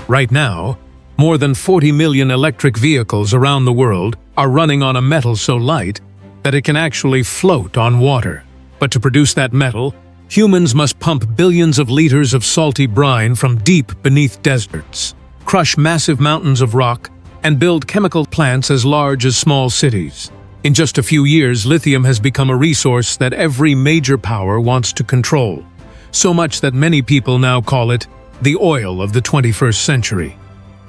Right now, more than 40 million electric vehicles around the world are running on a metal so light that it can actually float on water. But to produce that metal, humans must pump billions of liters of salty brine from deep beneath deserts, crush massive mountains of rock, and build chemical plants as large as small cities. In just a few years, lithium has become a resource that every major power wants to control, so much that many people now call it the oil of the 21st century.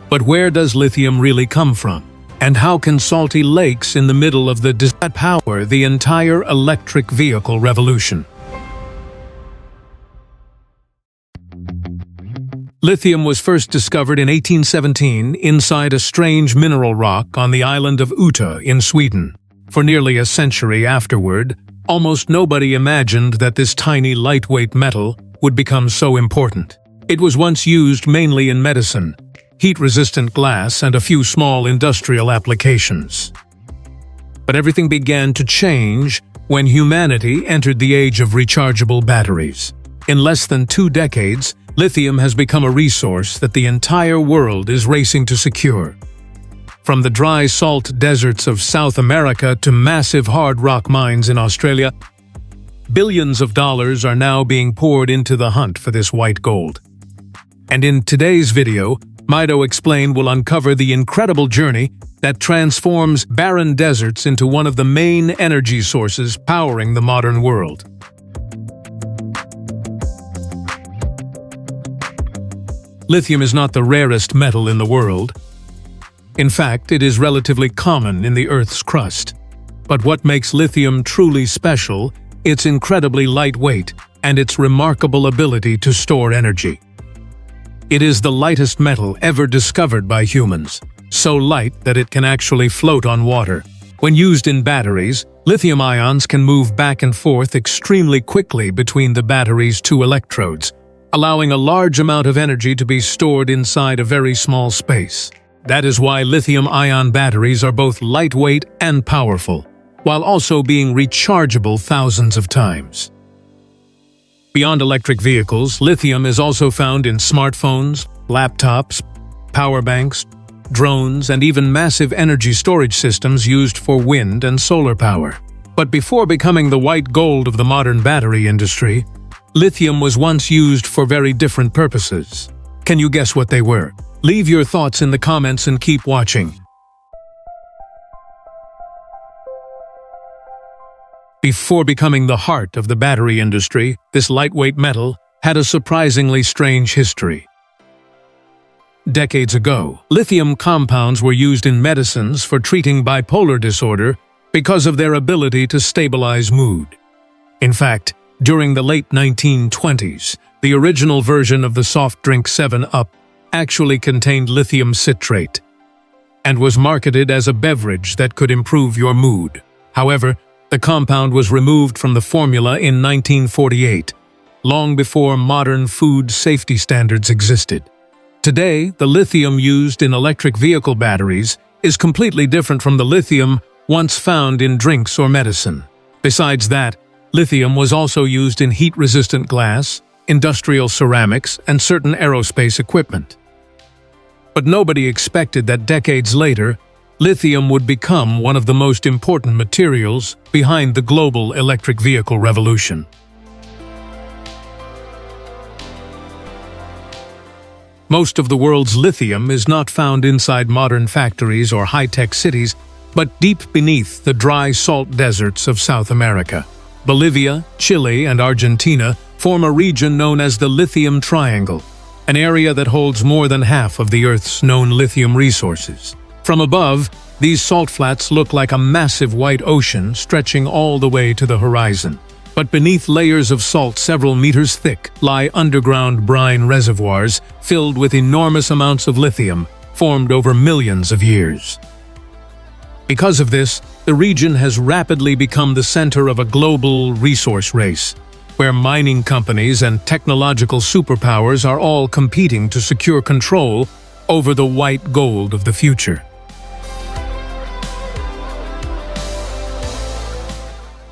But where does lithium really come from? And how can salty lakes in the middle of the desert power the entire electric vehicle revolution? Lithium was first discovered in 1817 inside a strange mineral rock on the island of Uta in Sweden. For nearly a century afterward, almost nobody imagined that this tiny lightweight metal would become so important. It was once used mainly in medicine, heat-resistant glass, and a few small industrial applications. But everything began to change when humanity entered the age of rechargeable batteries. In less than 2 decades, lithium has become a resource that the entire world is racing to secure. From the dry salt deserts of South America to massive hard rock mines in Australia, billions of dollars are now being poured into the hunt for this white gold. And in today's video, Mido Explain will uncover the incredible journey that transforms barren deserts into one of the main energy sources powering the modern world. Lithium is not the rarest metal in the world. In fact, it is relatively common in the Earth's crust. But what makes lithium truly special, its incredibly lightweight and its remarkable ability to store energy. It is the lightest metal ever discovered by humans, so light that it can actually float on water. When used in batteries, lithium ions can move back and forth extremely quickly between the battery's 2 electrodes, allowing a large amount of energy to be stored inside a very small space. That is why lithium-ion batteries are both lightweight and powerful, while also being rechargeable thousands of times. Beyond electric vehicles, lithium is also found in smartphones, laptops, power banks, drones, and even massive energy storage systems used for wind and solar power. But before becoming the white gold of the modern battery industry, lithium was once used for very different purposes. Can you guess what they were? Leave your thoughts in the comments and keep watching. Before becoming the heart of the battery industry, this lightweight metal had a surprisingly strange history. Decades ago, lithium compounds were used in medicines for treating bipolar disorder because of their ability to stabilize mood. In fact, during the late 1920s, the original version of the soft drink 7-Up actually contained lithium citrate and was marketed as a beverage that could improve your mood. However, the compound was removed from the formula in 1948, long before modern food safety standards existed. Today, the lithium used in electric vehicle batteries is completely different from the lithium once found in drinks or medicine. Besides that, lithium was also used in heat-resistant glass, industrial ceramics, and certain aerospace equipment. But nobody expected that decades later, lithium would become one of the most important materials behind the global electric vehicle revolution. Most of the world's lithium is not found inside modern factories or high-tech cities, but deep beneath the dry salt deserts of South America. Bolivia, Chile, and Argentina form a region known as the Lithium Triangle, an area that holds more than half of the Earth's known lithium resources. From above, these salt flats look like a massive white ocean stretching all the way to the horizon. But beneath layers of salt several meters thick lie underground brine reservoirs filled with enormous amounts of lithium, formed over millions of years. Because of this, the region has rapidly become the center of a global resource race, where mining companies and technological superpowers are all competing to secure control over the white gold of the future.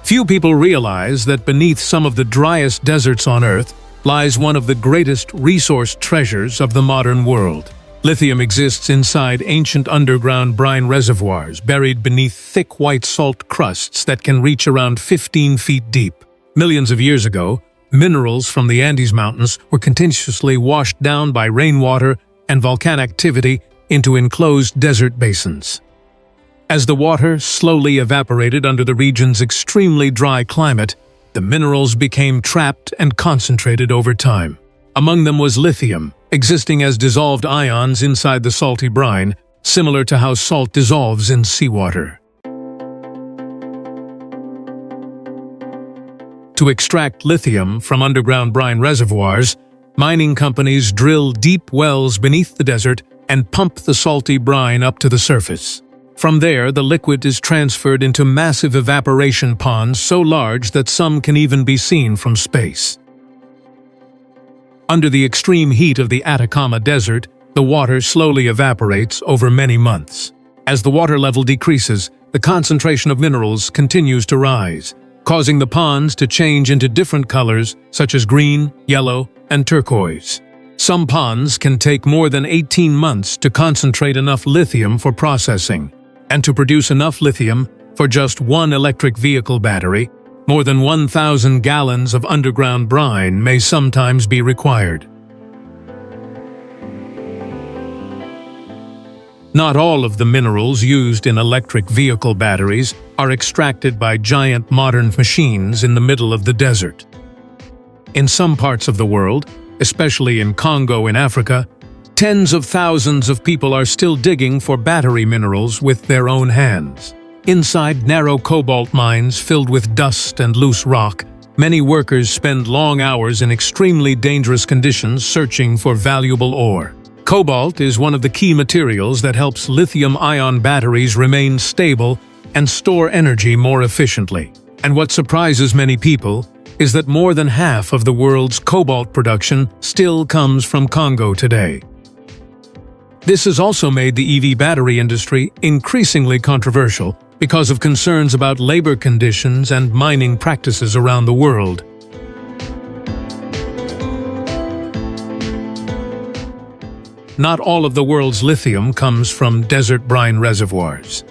Few people realize that beneath some of the driest deserts on Earth lies one of the greatest resource treasures of the modern world. Lithium exists inside ancient underground brine reservoirs buried beneath thick white salt crusts that can reach around 15 feet deep. Millions of years ago, minerals from the Andes Mountains were continuously washed down by rainwater and volcanic activity into enclosed desert basins. As the water slowly evaporated under the region's extremely dry climate, the minerals became trapped and concentrated over time. Among them was lithium, existing as dissolved ions inside the salty brine, similar to how salt dissolves in seawater. To extract lithium from underground brine reservoirs, mining companies drill deep wells beneath the desert and pump the salty brine up to the surface. From there, the liquid is transferred into massive evaporation ponds so large that some can even be seen from space. Under the extreme heat of the Atacama Desert, the water slowly evaporates over many months. As the water level decreases, the concentration of minerals continues to rise, causing the ponds to change into different colors such as green, yellow, and turquoise. Some ponds can take more than 18 months to concentrate enough lithium for processing, and to produce enough lithium for just one electric vehicle battery, more than 1,000 gallons of underground brine may sometimes be required. Not all of the minerals used in electric vehicle batteries are extracted by giant modern machines in the middle of the desert. In some parts of the world, especially in Congo in Africa, tens of thousands of people are still digging for battery minerals with their own hands. Inside narrow cobalt mines filled with dust and loose rock, many workers spend long hours in extremely dangerous conditions searching for valuable ore. Cobalt is one of the key materials that helps lithium-ion batteries remain stable and store energy more efficiently. And what surprises many people is that more than half of the world's cobalt production still comes from Congo today. This has also made the EV battery industry increasingly controversial because of concerns about labor conditions and mining practices around the world. Not all of the world's lithium comes from desert brine reservoirs.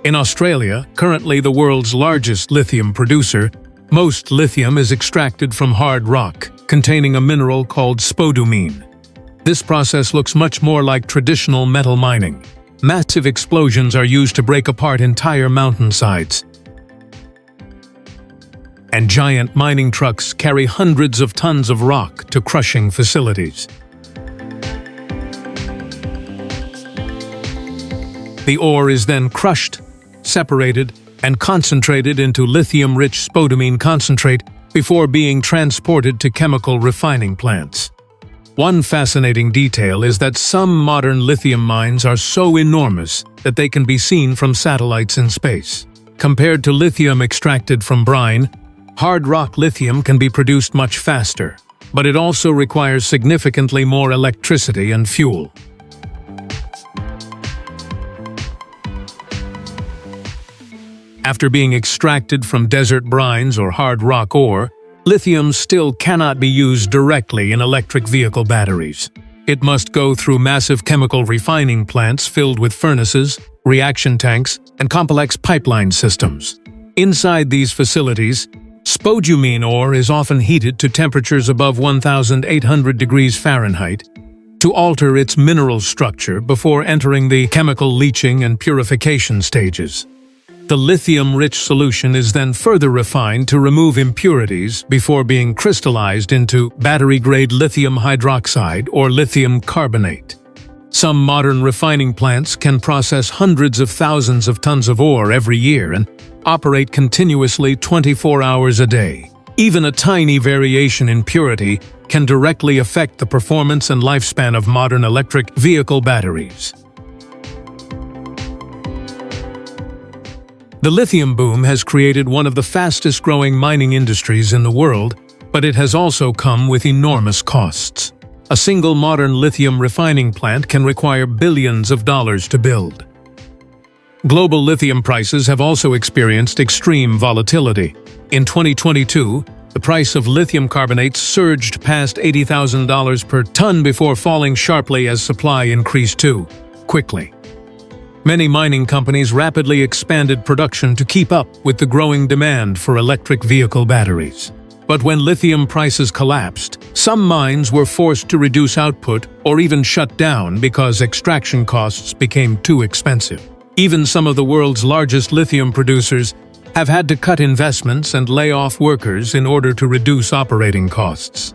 In Australia, currently the world's largest lithium producer, most lithium is extracted from hard rock, containing a mineral called spodumene. This process looks much more like traditional metal mining. Massive explosions are used to break apart entire mountainsides, and giant mining trucks carry hundreds of tons of rock to crushing facilities. The ore is then crushed, separated, and concentrated into lithium-rich spodumene concentrate before being transported to chemical refining plants. One fascinating detail is that some modern lithium mines are so enormous that they can be seen from satellites in space. Compared to lithium extracted from brine, hard rock lithium can be produced much faster, but it also requires significantly more electricity and fuel. After being extracted from desert brines or hard rock ore, lithium still cannot be used directly in electric vehicle batteries. It must go through massive chemical refining plants filled with furnaces, reaction tanks, and complex pipeline systems. Inside these facilities, spodumene ore is often heated to temperatures above 1,800 degrees Fahrenheit to alter its mineral structure before entering the chemical leaching and purification stages. The lithium-rich solution is then further refined to remove impurities before being crystallized into battery-grade lithium hydroxide or lithium carbonate. Some modern refining plants can process hundreds of thousands of tons of ore every year and operate continuously 24 hours a day. Even a tiny variation in purity can directly affect the performance and lifespan of modern electric vehicle batteries. The lithium boom has created one of the fastest-growing mining industries in the world, but it has also come with enormous costs. A single modern lithium refining plant can require billions of dollars to build. Global lithium prices have also experienced extreme volatility. In 2022, The price of lithium carbonate surged past $80,000 per ton before falling sharply as supply increased too quickly. Many mining companies rapidly expanded production to keep up with the growing demand for electric vehicle batteries. But when lithium prices collapsed, some mines were forced to reduce output or even shut down because extraction costs became too expensive. Even some of the world's largest lithium producers have had to cut investments and lay off workers in order to reduce operating costs.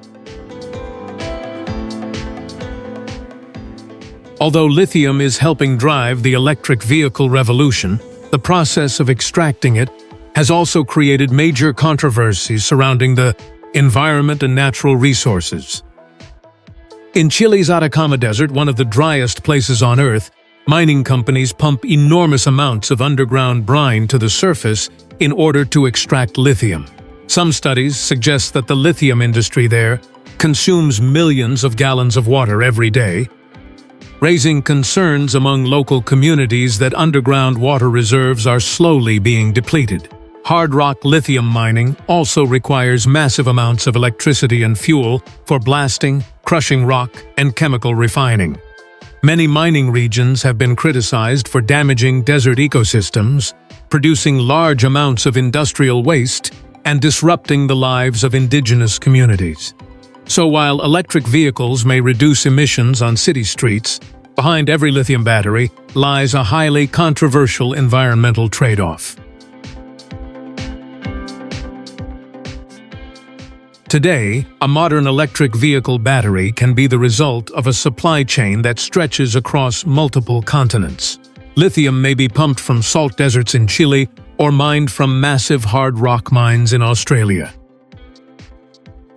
Although lithium is helping drive the electric vehicle revolution, the process of extracting it has also created major controversies surrounding the environment and natural resources. In Chile's Atacama Desert, one of the driest places on Earth, mining companies pump enormous amounts of underground brine to the surface in order to extract lithium. Some studies suggest that the lithium industry there consumes millions of gallons of water every day, raising concerns among local communities that underground water reserves are slowly being depleted. Hard rock lithium mining also requires massive amounts of electricity and fuel for blasting, crushing rock, and chemical refining. Many mining regions have been criticized for damaging desert ecosystems, producing large amounts of industrial waste, and disrupting the lives of indigenous communities. So while electric vehicles may reduce emissions on city streets, behind every lithium battery lies a highly controversial environmental trade-off. Today, a modern electric vehicle battery can be the result of a supply chain that stretches across multiple continents. Lithium may be pumped from salt deserts in Chile or mined from massive hard rock mines in Australia.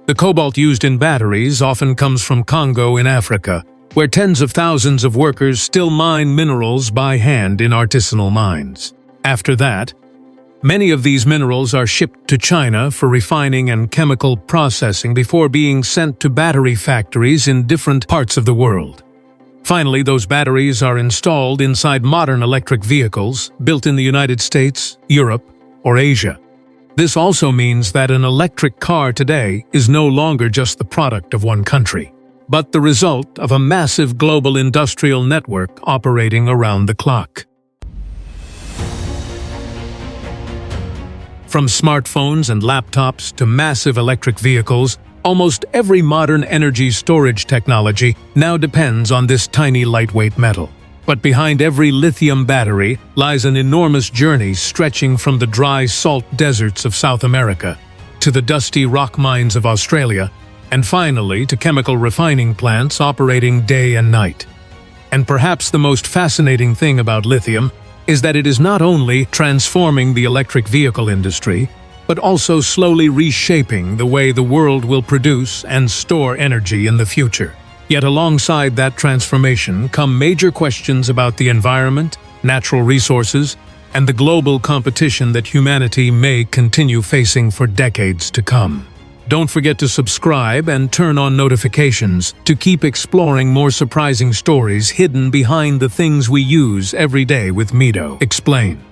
The cobalt used in batteries often comes from Congo in Africa, where tens of thousands of workers still mine minerals by hand in artisanal mines. After that, many of these minerals are shipped to China for refining and chemical processing before being sent to battery factories in different parts of the world. Finally, those batteries are installed inside modern electric vehicles built in the United States, Europe, or Asia. This also means that an electric car today is no longer just the product of one country, but the result of a massive global industrial network operating around the clock. From smartphones and laptops to massive electric vehicles, almost every modern energy storage technology now depends on this tiny lightweight metal. But behind every lithium battery lies an enormous journey stretching from the dry salt deserts of South America to the dusty rock mines of Australia, and finally to chemical refining plants operating day and night. And perhaps the most fascinating thing about lithium is that it is not only transforming the electric vehicle industry, but also slowly reshaping the way the world will produce and store energy in the future. Yet alongside that transformation come major questions about the environment, natural resources, and the global competition that humanity may continue facing for decades to come. Don't forget to subscribe and turn on notifications to keep exploring more surprising stories hidden behind the things we use every day with Mido Explain.